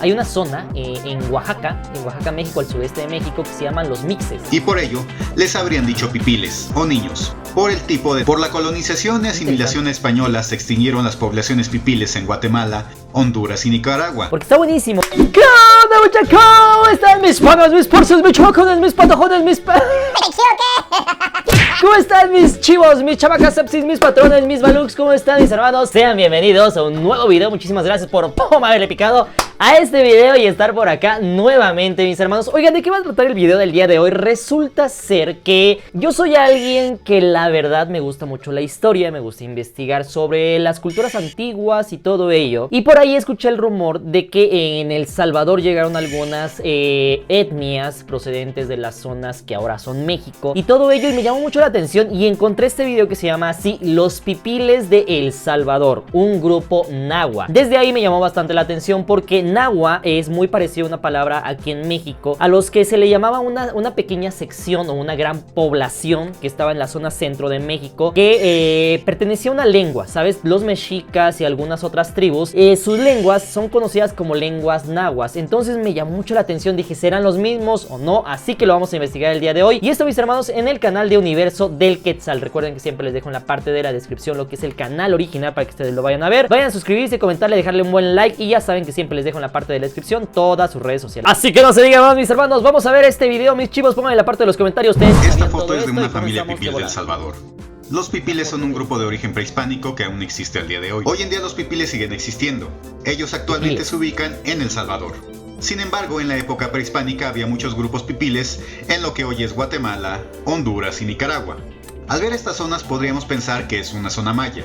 Hay una zona en Oaxaca, México, al sureste de México, que se llaman los Mixes. Y por ello, les habrían dicho pipiles o niños. Por la colonización y asimilación española se extinguieron las poblaciones pipiles en Guatemala, Honduras y Nicaragua. Porque está buenísimo. ¿Qué onda, muchachos? ¿Cómo están mis panas, mis porces, mis chamacones, mis patojones, mis ¿Cómo están mis chivos, mis chamacas sepsis, mis patrones, mis baluks? ¿Cómo están mis hermanos? Sean bienvenidos a un nuevo video. Muchísimas gracias por haberle picado a este video y estar por acá nuevamente, mis hermanos. Oigan, ¿de qué va a tratar el video del día de hoy? Resulta ser que yo soy alguien que la verdad me gusta mucho la historia, me gusta investigar sobre las culturas antiguas y todo ello. Y por ahí escuché el rumor de que en El Salvador llegaron algunas etnias procedentes de las zonas que ahora son México y todo ello, y me llamó mucho la atención y encontré este video que se llama así: Los Pipiles de El Salvador, un grupo nahua. Desde ahí me llamó bastante la atención porque nahua es muy parecido a una palabra aquí en México a los que se le llamaba una pequeña sección o una gran población que estaba en la zona centro de México, que pertenecía a una lengua, ¿sabes? Los mexicas y algunas otras tribus, sus lenguas son conocidas como lenguas nahuas. Entonces me llamó mucho la atención, dije, ¿serán los mismos o no? Así que lo vamos a investigar el día de hoy. Y esto, mis hermanos, en el canal de Universo del Quetzal. Recuerden que siempre les dejo en la parte de la descripción lo que es el canal original para que ustedes lo vayan a ver. Vayan a suscribirse, comentarle, dejarle un buen like, y ya saben que siempre les dejo en la parte de la descripción todas sus redes sociales. Así que no se diga más, mis hermanos, vamos a ver este video, mis chivos. Pongan en la parte de los comentarios ustedes. Esta foto es de una familia pipil de El Salvador. Los pipiles son un grupo de origen prehispánico que aún existe al día de hoy. Hoy en día los pipiles siguen existiendo. Ellos actualmente se ubican en El Salvador. Sin embargo, en la época prehispánica había muchos grupos pipiles en lo que hoy es Guatemala, Honduras y Nicaragua. Al ver estas zonas podríamos pensar que es una zona maya.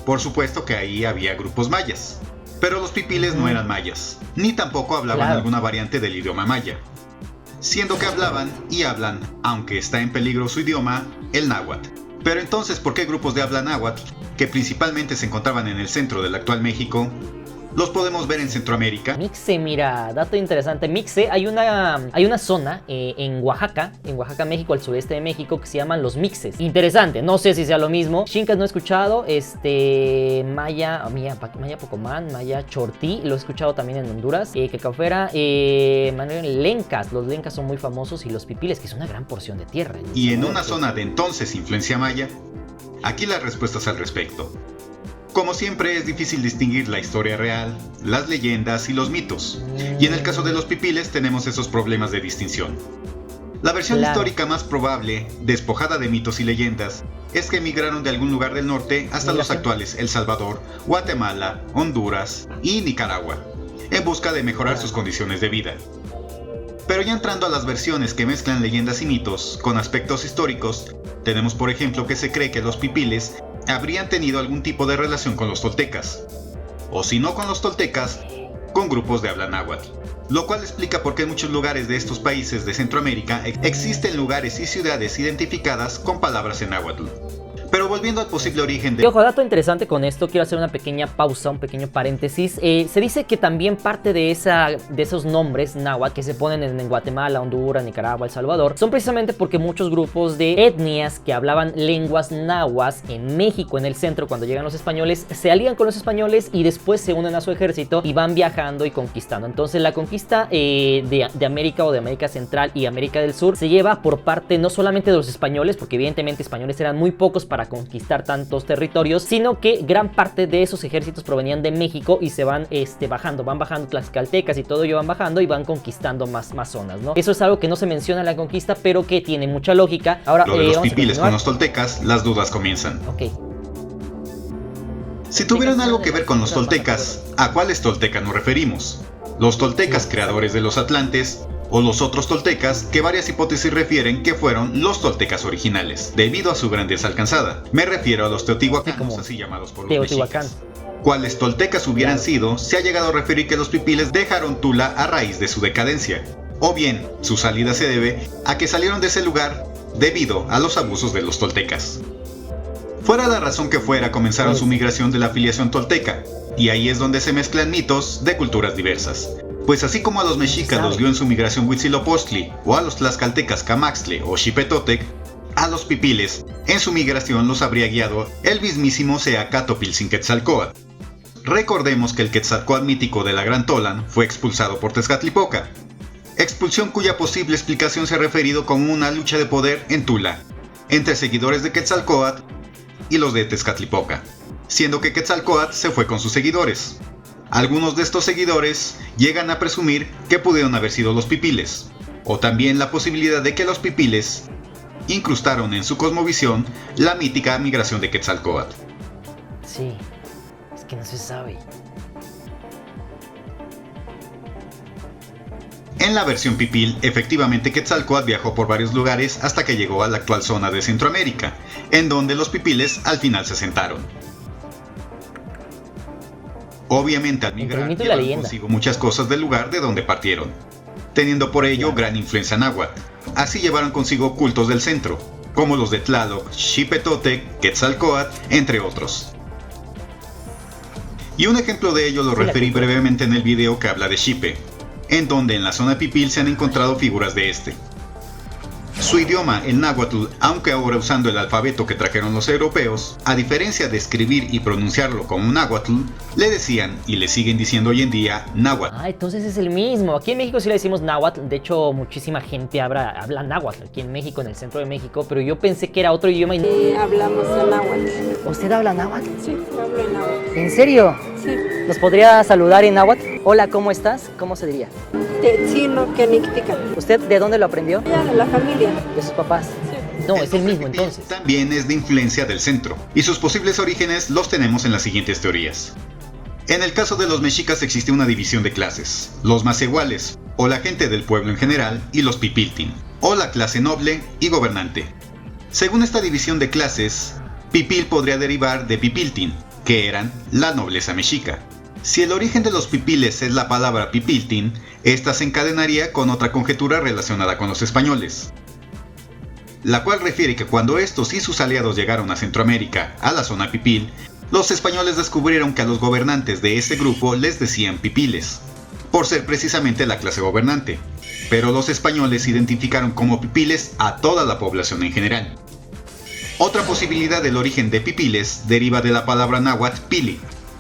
Por supuesto que ahí había grupos mayas. Pero los pipiles no eran mayas, ni tampoco hablaban alguna variante del idioma maya. Siendo que hablaban y hablan, aunque está en peligro su idioma, el náhuatl. Pero entonces, ¿por qué grupos de habla náhuatl, que principalmente se encontraban en el centro del actual México, los podemos ver en Centroamérica? Mixe, mira, dato interesante. Mixe, hay una zona en Oaxaca, México, al sureste de México, que se llaman los Mixes. Interesante, no sé si sea lo mismo. Xincas no he escuchado, Maya Pocomán, Maya Chortí, lo he escuchado también en Honduras. Cacafera, Lencas, los Lencas son muy famosos, y los pipiles, que es una gran porción de tierra. Y en una zona de entonces influencia maya, aquí las respuestas al respecto. Como siempre, es difícil distinguir la historia real, las leyendas y los mitos. Y en el caso de los pipiles tenemos esos problemas de distinción. La versión histórica más probable, despojada de mitos y leyendas, es que emigraron de algún lugar del norte hasta los actuales El Salvador, Guatemala, Honduras y Nicaragua, en busca de mejorar sus condiciones de vida. Pero ya entrando a las versiones que mezclan leyendas y mitos con aspectos históricos, tenemos por ejemplo que se cree que los pipiles habrían tenido algún tipo de relación con los toltecas, o si no con los toltecas, con grupos de habla náhuatl, lo cual explica por qué en muchos lugares de estos países de Centroamérica existen lugares y ciudades identificadas con palabras en náhuatl. Pero volviendo al posible origen de... Ojo, dato interesante con esto, quiero hacer una pequeña pausa, un pequeño paréntesis. Se dice que también parte de esos nombres náhuatl que se ponen en Guatemala, Honduras, Nicaragua, El Salvador, son precisamente porque muchos grupos de etnias que hablaban lenguas nahuas en México, en el centro, cuando llegan los españoles, se alían con los españoles y después se unen a su ejército y van viajando y conquistando. Entonces la conquista de América, o de América Central y América del Sur, se lleva por parte no solamente de los españoles, porque evidentemente españoles eran muy pocos para conquistar tantos territorios, sino que gran parte de esos ejércitos provenían de México y se van van bajando tlaxcaltecas y todo ello, van bajando y van conquistando más zonas, ¿no? Eso es algo que no se menciona en la conquista, pero que tiene mucha lógica. Ahora, lo de los pipiles con los toltecas, las dudas comienzan. Ok. Si tuvieran algo que ver con los toltecas, ¿a cuáles toltecas nos referimos? ¿Los toltecas creadores de los atlantes, o los otros toltecas, que varias hipótesis refieren que fueron los toltecas originales, debido a su grandeza alcanzada? Me refiero a los teotihuacanos, así llamados por los mexicas. ¿Cuáles toltecas hubieran sido? Se ha llegado a referir que los pipiles dejaron Tula a raíz de su decadencia, o bien su salida se debe a que salieron de ese lugar debido a los abusos de los toltecas. Fuera la razón que fuera, comenzaron su migración de la afiliación tolteca, y ahí es donde se mezclan mitos de culturas diversas. Pues así como a los mexicas los guió en su migración Huitzilopochtli, o a los tlaxcaltecas Camaxtle o Xipetotec, a los pipiles en su migración los habría guiado el mismísimo Seacatopilcinquetzalcóatl. Recordemos que el Quetzalcóatl mítico de la Gran Tolan fue expulsado por Tezcatlipoca, expulsión cuya posible explicación se ha referido como una lucha de poder en Tula, entre seguidores de Quetzalcóatl y los de Tezcatlipoca, siendo que Quetzalcóatl se fue con sus seguidores. Algunos de estos seguidores llegan a presumir que pudieron haber sido los pipiles, o también la posibilidad de que los pipiles incrustaron en su cosmovisión la mítica migración de Quetzalcóatl. Sí, es que no se sabe. En la versión pipil, efectivamente Quetzalcóatl viajó por varios lugares hasta que llegó a la actual zona de Centroamérica, en donde los pipiles al final se asentaron. Obviamente al migrar llevaron consigo muchas cosas del lugar de donde partieron, teniendo por ello gran influencia náhuatl. Así llevaron consigo cultos del centro, como los de Tlaloc, Xipetotec, Quetzalcóatl, entre otros. Y un ejemplo de ello lo referí brevemente en el video que habla de Xipe, en donde en la zona pipil se han encontrado figuras de este. Su idioma, el náhuatl, aunque ahora usando el alfabeto que trajeron los europeos, a diferencia de escribir y pronunciarlo como náhuatl, le decían y le siguen diciendo hoy en día náhuatl. Ah, entonces es el mismo. Aquí en México sí le decimos náhuatl. De hecho, muchísima gente habla náhuatl aquí en México, en el centro de México, pero yo pensé que era otro idioma. Hablamos náhuatl. ¿Usted habla náhuatl? Sí, hablo náhuatl. ¿En serio? Sí. ¿Nos podría saludar en náhuatl? Hola, ¿cómo estás? ¿Cómo se diría? Tetzino, Kenictica. ¿Usted de dónde lo aprendió? Ya, de la familia. ¿De sus papás? Sí. No, es el mismo entonces. También es de influencia del centro, y sus posibles orígenes los tenemos en las siguientes teorías. En el caso de los mexicas existe una división de clases: los macehuales, o la gente del pueblo en general, y los pipiltin, o la clase noble y gobernante. Según esta división de clases, pipil podría derivar de pipiltin, que eran la nobleza mexica. Si el origen de los pipiles es la palabra pipiltin, esta se encadenaría con otra conjetura relacionada con los españoles, la cual refiere que cuando estos y sus aliados llegaron a Centroamérica, a la zona pipil, los españoles descubrieron que a los gobernantes de este grupo les decían pipiles, por ser precisamente la clase gobernante, pero los españoles identificaron como pipiles a toda la población en general. Otra posibilidad del origen de pipiles deriva de la palabra náhuatl pili,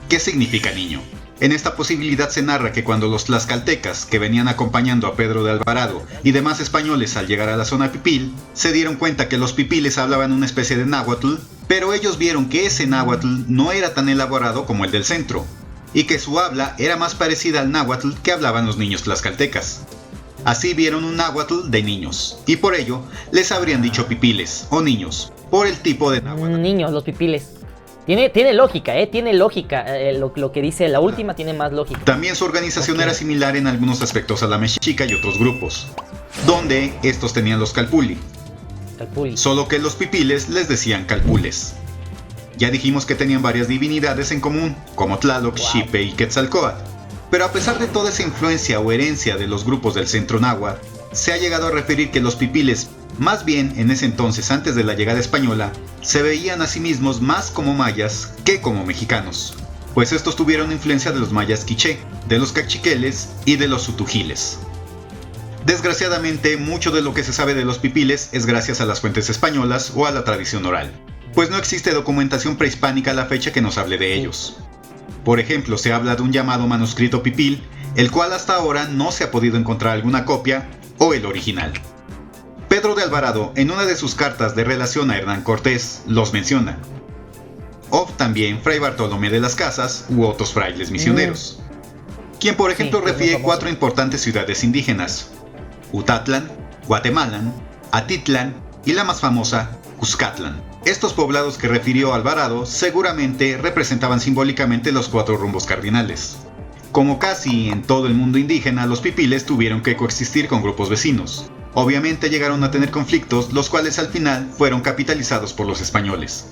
que significa niño. En esta posibilidad se narra que cuando los tlaxcaltecas, que venían acompañando a Pedro de Alvarado y demás españoles al llegar a la zona pipil, se dieron cuenta que los pipiles hablaban una especie de náhuatl, pero ellos vieron que ese náhuatl no era tan elaborado como el del centro, y que su habla era más parecida al náhuatl que hablaban los niños tlaxcaltecas. Así vieron un náhuatl de niños, y por ello les habrían dicho pipiles o niños, por el tipo de náhuatl. Niños, los pipiles. Tiene lógica, tiene lógica. Lo que dice la última tiene más lógica. También su organización era similar en algunos aspectos a la mexica y otros grupos, donde estos tenían los calpuli. Solo que los pipiles les decían calpules. Ya dijimos que tenían varias divinidades en común, como Tlaloc, Xipe y Quetzalcóatl. Pero a pesar de toda esa influencia o herencia de los grupos del centro náhuatl, se ha llegado a referir que los pipiles, más bien en ese entonces antes de la llegada española, se veían a sí mismos más como mayas que como mexicanos, pues estos tuvieron influencia de los mayas quiché, de los cachiqueles y de los sutujiles. Desgraciadamente, mucho de lo que se sabe de los pipiles es gracias a las fuentes españolas o a la tradición oral, pues no existe documentación prehispánica a la fecha que nos hable de ellos. Por ejemplo, se habla de un llamado manuscrito pipil, el cual hasta ahora no se ha podido encontrar alguna copia o el original. Pedro de Alvarado, en una de sus cartas de relación a Hernán Cortés, los menciona. O también Fray Bartolomé de las Casas u otros frailes misioneros, quien por ejemplo refiere 4 importantes ciudades indígenas: Utatlan, Guatemalan, Atitlan y la más famosa, Cuscatlán. Estos poblados que refirió Alvarado seguramente representaban simbólicamente los 4 rumbos cardinales. Como casi en todo el mundo indígena, los pipiles tuvieron que coexistir con grupos vecinos. Obviamente llegaron a tener conflictos, los cuales al final fueron capitalizados por los españoles.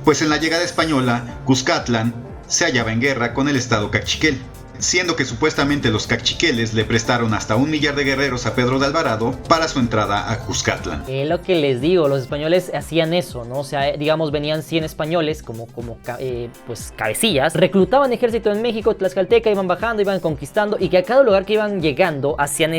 Pues en la llegada española, Cuscatlán se hallaba en guerra con el estado cachiquel, siendo que supuestamente los cachiqueles le prestaron hasta 1 millar de guerreros a Pedro de Alvarado para su entrada a Cuscatlán. Lo que les digo, los españoles hacían eso, ¿no? O sea, digamos, venían 100 españoles como pues cabecillas, reclutaban ejército en México, Tlaxcalteca, iban bajando, iban conquistando, y que a cada lugar que iban llegando hacían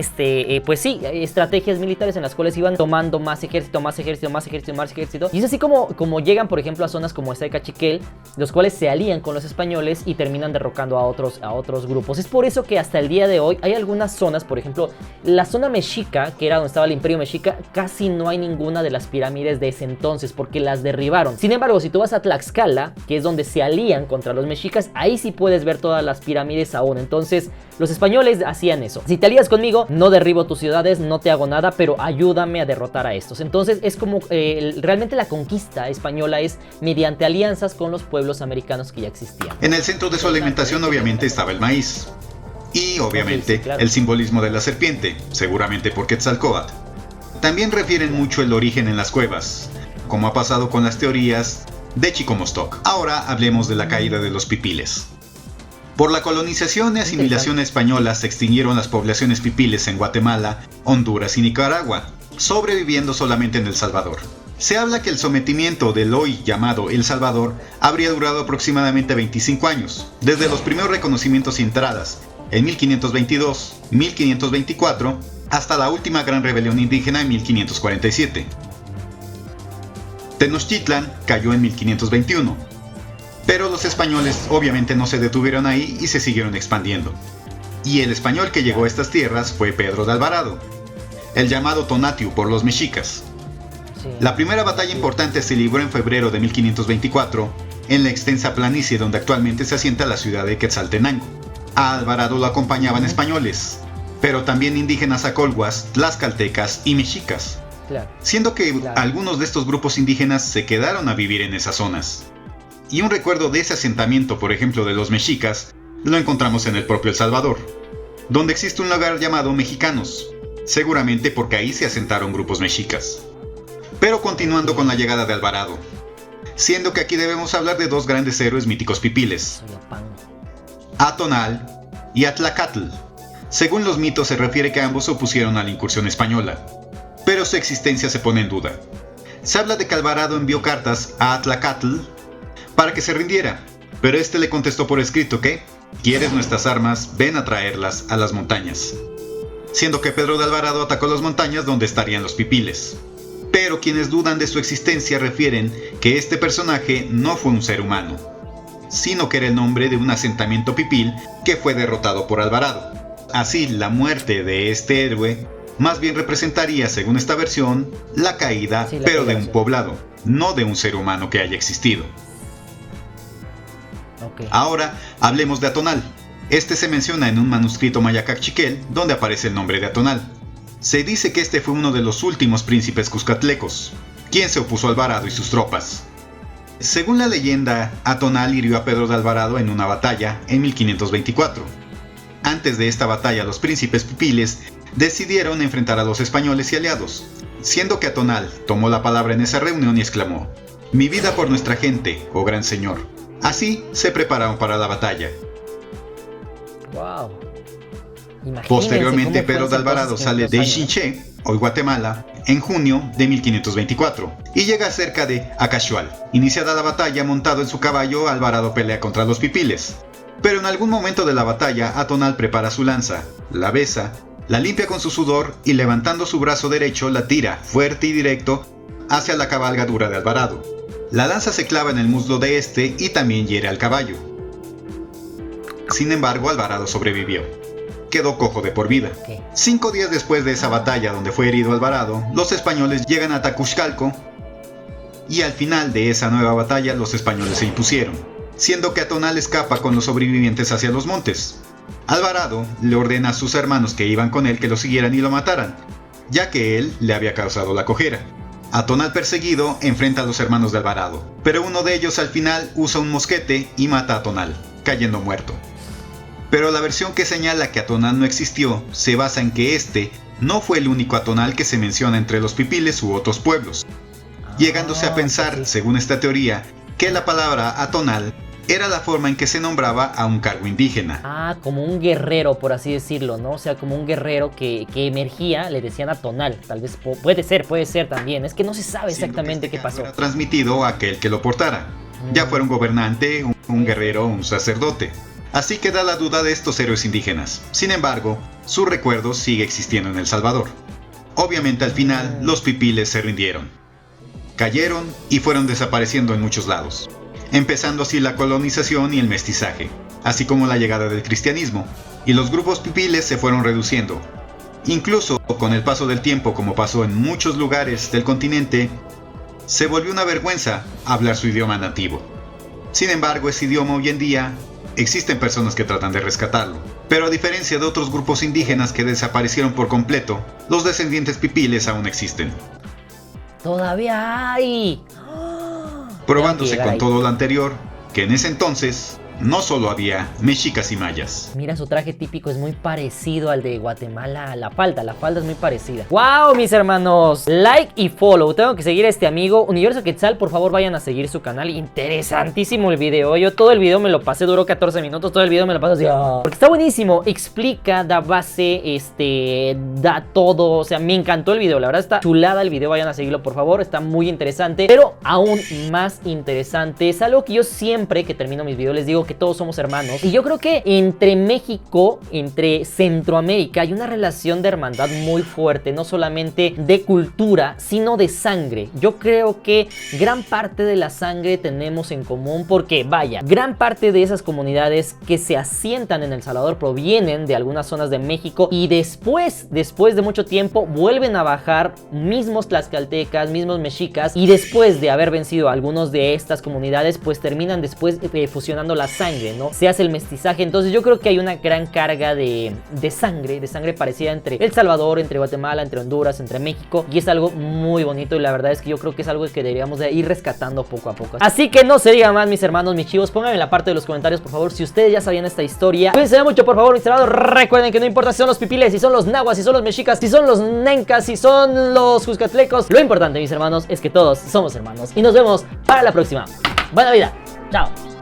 pues sí, estrategias militares en las cuales iban tomando más ejército, más ejército, más ejército, más ejército. Y es así como llegan, por ejemplo, a zonas como esta de Cachiquel, los cuales se alían con los españoles y terminan derrocando a otros grupos. Es por eso que hasta el día de hoy hay algunas zonas, por ejemplo, la zona mexica, que era donde estaba el Imperio Mexica, casi no hay ninguna de las pirámides de ese entonces, porque las derribaron. Sin embargo, si tú vas a Tlaxcala, que es donde se alían contra los mexicas, ahí sí puedes ver todas las pirámides aún. Entonces, los españoles hacían eso. Si te alías conmigo, no derribo tus ciudades, no te hago nada, pero ayúdame a derrotar a estos. Entonces, es como realmente la conquista española es mediante alianzas con los pueblos americanos que ya existían. En el centro de su alimentación obviamente estaba el maíz. Y obviamente sí, claro, el simbolismo de la serpiente, seguramente por Quetzalcóatl. También refieren mucho el origen en las cuevas, como ha pasado con las teorías de Chicomostoc. Ahora hablemos de la caída de los pipiles. Por la colonización y asimilación española se extinguieron las poblaciones pipiles en Guatemala, Honduras y Nicaragua, sobreviviendo solamente en El Salvador. Se habla que el sometimiento del hoy llamado El Salvador habría durado aproximadamente 25 años, desde los primeros reconocimientos y entradas, en 1522, 1524, hasta la última gran rebelión indígena en 1547. Tenochtitlan cayó en 1521, pero los españoles obviamente no se detuvieron ahí y se siguieron expandiendo. Y el español que llegó a estas tierras fue Pedro de Alvarado, el llamado Tonatiuh por los mexicas. La primera batalla importante se libró en febrero de 1524, en la extensa planicie donde actualmente se asienta la ciudad de Quetzaltenango. A Alvarado lo acompañaban españoles, pero también indígenas acolhuas, tlaxcaltecas y mexicas, siendo que algunos de estos grupos indígenas se quedaron a vivir en esas zonas. Y un recuerdo de ese asentamiento, por ejemplo de los mexicas, lo encontramos en el propio El Salvador, donde existe un lugar llamado Mexicanos, seguramente porque ahí se asentaron grupos mexicas. Pero continuando con la llegada de Alvarado, siendo que aquí debemos hablar de dos grandes héroes míticos pipiles, Atonal y Atlacatl. Según los mitos se refiere que ambos se opusieron a la incursión española, pero su existencia se pone en duda. Se habla de que Alvarado envió cartas a Atlacatl para que se rindiera, pero este le contestó por escrito que «¿Quieres nuestras armas? Ven a traerlas a las montañas», siendo que Pedro de Alvarado atacó las montañas donde estarían los pipiles. Pero quienes dudan de su existencia refieren que este personaje no fue un ser humano, sino que era el nombre de un asentamiento pipil que fue derrotado por Alvarado. Así, la muerte de este héroe más bien representaría, según esta versión, la caída, pero de un poblado, no de un ser humano que haya existido. Ahora hablemos de Atonal. Este se menciona en un manuscrito maya cachiquel donde aparece el nombre de Atonal. Se dice que este fue uno de los últimos príncipes cuscatlecos, quien se opuso a Alvarado y sus tropas. Según la leyenda, Atonal hirió a Pedro de Alvarado en una batalla en 1524. Antes de esta batalla, los príncipes pipiles decidieron enfrentar a los españoles y aliados, siendo que Atonal tomó la palabra en esa reunión y exclamó: «Mi vida por nuestra gente, oh gran señor». Así se prepararon para la batalla. Wow. Posteriormente, Pedro de Alvarado sale de Ixinché, hoy Guatemala, en junio de 1524, y llega cerca de Acaxual. Iniciada la batalla, montado en su caballo, Alvarado pelea contra los pipiles. Pero en algún momento de la batalla, Atonal prepara su lanza, la besa, la limpia con su sudor y levantando su brazo derecho, la tira fuerte y directo hacia la cabalgadura de Alvarado. La lanza se clava en el muslo de este y también hiere al caballo. Sin embargo, Alvarado sobrevivió. Quedó cojo de por vida. 5 días después de esa batalla donde fue herido Alvarado, los españoles llegan a Tacuxcalco y al final de esa nueva batalla los españoles se impusieron, siendo que Atonal escapa con los sobrevivientes hacia los montes. Alvarado le ordena a sus hermanos que iban con él que lo siguieran y lo mataran, ya que él le había causado la cojera. Atonal perseguido enfrenta a los hermanos de Alvarado, pero uno de ellos al final usa un mosquete y mata a Atonal, cayendo muerto. Pero la versión que señala que Atonal no existió se basa en que este no fue el único Atonal que se menciona entre los pipiles u otros pueblos, llegándose a pensar, según esta teoría, que la palabra Atonal era la forma en que se nombraba a un cargo indígena. Ah, como un guerrero, por así decirlo, ¿no? O sea, como un guerrero que emergía, le decían atonal. Tal vez puede ser también. Es que no se sabe exactamente qué pasó. Era transmitido a aquel que lo portara, ya fuera un gobernante, un guerrero o un sacerdote. Así que da la duda de estos héroes indígenas. Sin embargo, su recuerdo sigue existiendo en El Salvador. Obviamente al final, los pipiles se rindieron. Cayeron y fueron desapareciendo en muchos lados, empezando así la colonización y el mestizaje, así como la llegada del cristianismo, y los grupos pipiles se fueron reduciendo. Incluso con el paso del tiempo, como pasó en muchos lugares del continente, se volvió una vergüenza hablar su idioma nativo. Sin embargo, ese idioma hoy en día existen personas que tratan de rescatarlo, pero a diferencia de otros grupos indígenas que desaparecieron por completo, los descendientes pipiles aún existen. Todavía hay. Probándose con todo lo anterior, que en ese entonces no solo había mexicas y mayas. Mira, su traje típico es muy parecido al de Guatemala. La falda es muy parecida. ¡Wow, mis hermanos! Like y follow. Tengo que seguir a este amigo. Universo Quetzal, por favor, vayan a seguir su canal. Interesantísimo el video. Yo todo el video me lo pasé, duró 14 minutos. Todo el video me lo pasé así. Porque está buenísimo. Explica, da base, da todo. O sea, me encantó el video. La verdad está chulada el video. Vayan a seguirlo, por favor. Está muy interesante. Pero aún más interesante. Es algo que yo siempre que termino mis videos les digo que todos somos hermanos, y yo creo que entre México, entre Centroamérica hay una relación de hermandad muy fuerte, no solamente de cultura, sino de sangre. Yo creo que gran parte de la sangre tenemos en común, porque vaya, gran parte de esas comunidades que se asientan en El Salvador provienen de algunas zonas de México, y después de mucho tiempo vuelven a bajar mismos tlaxcaltecas, mismos mexicas, y después de haber vencido a algunos de estas comunidades, pues terminan después fusionando la sangre, ¿no? Se hace el mestizaje. Entonces yo creo que hay una gran carga de sangre parecida entre El Salvador, entre Guatemala, entre Honduras, entre México, y es algo muy bonito, y la verdad es que yo creo que es algo que deberíamos de ir rescatando poco a poco. Así que no se diga más, mis hermanos, mis chivos, pónganme en la parte de los comentarios, por favor, si ustedes ya sabían esta historia. Cuídense mucho, por favor, mis hermanos. Recuerden que no importa si son los pipiles, si son los nahuas, si son los mexicas, si son los nencas, si son los cuscatlecos, lo importante, mis hermanos, es que todos somos hermanos, y nos vemos para la próxima. Buena vida, chao.